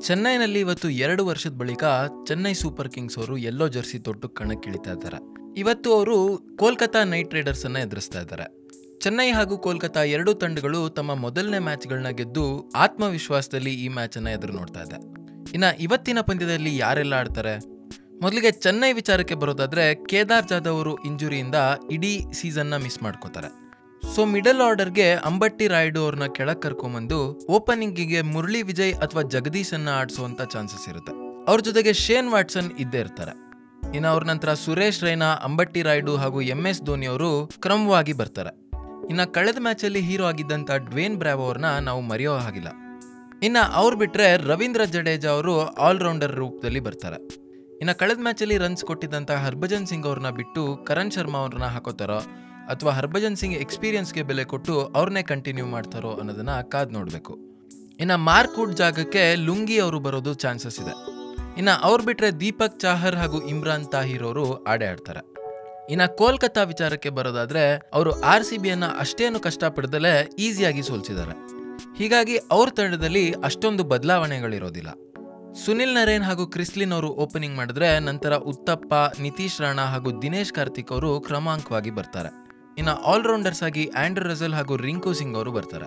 ಚೆನ್ನೈನಲ್ಲಿ ಇವತ್ತು 2 ವರ್ಷದ ಬಳಿಕ ಚೆನ್ನೈ ಸೂಪರ್ ಕಿಂಗ್ಸ್ ಅವರು ಯೆಲ್ಲೋ ಜರ್ಸಿ ತೊಟ್ಟು ಕಣಕ್ಕಿಳಿತಾ ಇದ್ದಾರೆ. ಇವತ್ತು ಅವರು ಕೋಲ್ಕತಾ ನೈಟ್ ರೈಡರ್ಸ್ ಅನ್ನ ಎದುರಿಸ್ತಾ ಇದ್ದಾರೆ. ಚೆನ್ನೈ ಹಾಗೂ ಕೋಲ್ಕತಾ ಎರಡೂ ತಂಡಗಳು ತಮ್ಮ ಮೊದಲನೇ ಮ್ಯಾಚ್ಗಳನ್ನ ಗೆದ್ದು ಆತ್ಮವಿಶ್ವಾಸದಲ್ಲಿ ಈ ಮ್ಯಾಚ್ ಅನ್ನ ಎದುರು ನೋಡ್ತಾ ಇದೆ. ಇನ್ನು ಇವತ್ತಿನ ಪಂದ್ಯದಲ್ಲಿ ಯಾರೆಲ್ಲ ಆಡ್ತಾರೆ? ಮೊದಲಿಗೆ ಚೆನ್ನೈ ವಿಚಾರಕ್ಕೆ ಬರೋದಾದ್ರೆ ಕೇದಾರ್ ಜಾಧವ್ ಅವರು ಇಂಜುರಿಯಿಂದ ಇಡೀ ಸೀಸನ್ನ ಮಿಸ್ ಮಾಡ್ಕೋತಾರೆ. ಸೊ ಮಿಡಲ್ ಆರ್ಡರ್ಗೆ ಅಂಬಟ್ಟಿ ರಾಯುಡು ಅವ್ರನ್ನ ಕೆಳಗೆ ಕರ್ಕೊಂಬಂದು ಓಪನಿಂಗಿಗೆ ಮುರಳಿ ವಿಜಯ್ ಅಥವಾ ಜಗದೀಶ್ ಅನ್ನ ಆಡಿಸುವಂತ ಚಾನ್ಸಸ್ ಇರುತ್ತೆ. ಅವ್ರ ಜೊತೆಗೆ ಶೇನ್ ವಾಟ್ಸನ್ ಇದ್ದೇ ಇರ್ತಾರೆ. ಇನ್ನು ಅವ್ರ ನಂತರ ಸುರೇಶ್ ರೈನಾ, ಅಂಬಟ್ಟಿ ರಾಯುಡು ಹಾಗೂ MS ಧೋನಿ ಅವರು ಕ್ರಮವಾಗಿ ಬರ್ತಾರೆ. ಇನ್ನು ಕಳೆದ ಮ್ಯಾಚಲ್ಲಿ ಹೀರೋ ಆಗಿದ್ದಂಥ ಡ್ವೇನ್ ಬ್ರಾವೋ ಅವ್ರನ್ನ ನಾವು ಮರೆಯೋ ಹಾಗಿಲ್ಲ. ಇನ್ನು ಅವ್ರು ಬಿಟ್ರೆ ರವೀಂದ್ರ ಜಡೇಜಾ ಅವರು ಆಲ್ರೌಂಡರ್ ರೂಪದಲ್ಲಿ ಬರ್ತಾರೆ. ಇನ್ನು ಕಳೆದ ಮ್ಯಾಚಲ್ಲಿ ರನ್ಸ್ ಕೊಟ್ಟಿದ್ದಂಥ ಹರ್ಭಜನ್ ಸಿಂಗ್ ಅವ್ರನ್ನ ಬಿಟ್ಟು ಕರಣ್ ಶರ್ಮಾ ಅವ್ರನ್ನ ಹಾಕೋತಾರೋ ಅಥವಾ ಹರ್ಭಜನ್ ಸಿಂಗ್ ಎಕ್ಸ್ಪೀರಿಯನ್ಸ್ಗೆ ಬೆಲೆ ಕೊಟ್ಟು ಅವ್ರನ್ನೇ ಕಂಟಿನ್ಯೂ ಮಾಡ್ತಾರೋ ಅನ್ನೋದನ್ನ ಕಾದ್ ನೋಡಬೇಕು. ಇನ್ನು ಮಾರ್ಕ್ ವುಡ್ ಜಾಗಕ್ಕೆ ಲುಂಗಿ ಅವರು ಬರೋದು ಚಾನ್ಸಸ್ ಇದೆ. ಇನ್ನು ಅವ್ರು ಬಿಟ್ರೆ ದೀಪಕ್ ಚಾಹರ್ ಹಾಗೂ ಇಮ್ರಾನ್ ತಾಹಿರ್ ಅವರು ಆಡ್ತಾರೆ. ಇನ್ನು ಕೋಲ್ಕತಾ ವಿಚಾರಕ್ಕೆ ಬರೋದಾದ್ರೆ ಅವರು RCB ಅನ್ನ ಅಷ್ಟೇನು ಕಷ್ಟಪಡದಲ್ಲೇ ಈಸಿಯಾಗಿ ಸೋಲ್ಸಿದ್ದಾರೆ. ಹೀಗಾಗಿ ಅವ್ರ ತಂಡದಲ್ಲಿ ಅಷ್ಟೊಂದು ಬದಲಾವಣೆಗಳಿರೋದಿಲ್ಲ. ಸುನಿಲ್ ನರೇನ್ ಹಾಗೂ ಕ್ರಿಸ್ಲಿನ್ ಅವರು ಓಪನಿಂಗ್ ಮಾಡಿದ್ರೆ ನಂತರ ಉತ್ತಪ್ಪ, ನಿತೀಶ್ ರಾಣಾ ಹಾಗೂ ದಿನೇಶ್ ಕಾರ್ತಿಕ್ ಅವರು ಕ್ರಮಾಂಕವಾಗಿ ಬರ್ತಾರೆ. ಇನ್ನು ಆಲ್ರೌಂಡರ್ಸ್ ಆಗಿ ಆಂಡ್ರೂ ರಸೆಲ್ ಹಾಗೂ ರಿಂಕು ಸಿಂಗ್ ಅವರು ಬರ್ತಾರೆ.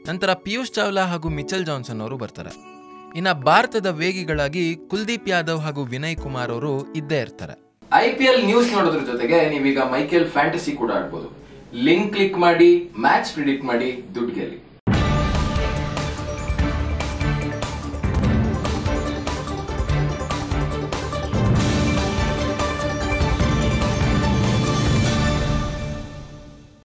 ನಂತರ ಪಿಯೂಷ್ ಚಾವ್ಲಾ ಹಾಗೂ ಮಿಚೆಲ್ ಜಾನ್ಸನ್ ಅವರು ಬರ್ತಾರೆ. ಇನ್ನು ಭಾರತದ ವೇಗಿಗಳಾಗಿ ಕುಲ್ದೀಪ್ ಯಾದವ್ ಹಾಗೂ ವಿನಯ್ ಕುಮಾರ್ ಅವರು ಇದ್ದೇ ಇರ್ತಾರೆ. IPL ನ್ಯೂಸ್ ನೋಡೋದ್ರ ಜೊತೆಗೆ ನೀವೀಗ ಮೈಕೆಲ್ ಫ್ಯಾಂಟಸಿ ಕೂಡ ಆಡ್ಬೋದು. ಲಿಂಕ್ ಕ್ಲಿಕ್ ಮಾಡಿ, ಮ್ಯಾಚ್ ಪ್ರಿಡಿಕ್ಟ್ ಮಾಡಿ, ದುಡ್ಡು ಗೆಲ್ಲಿ.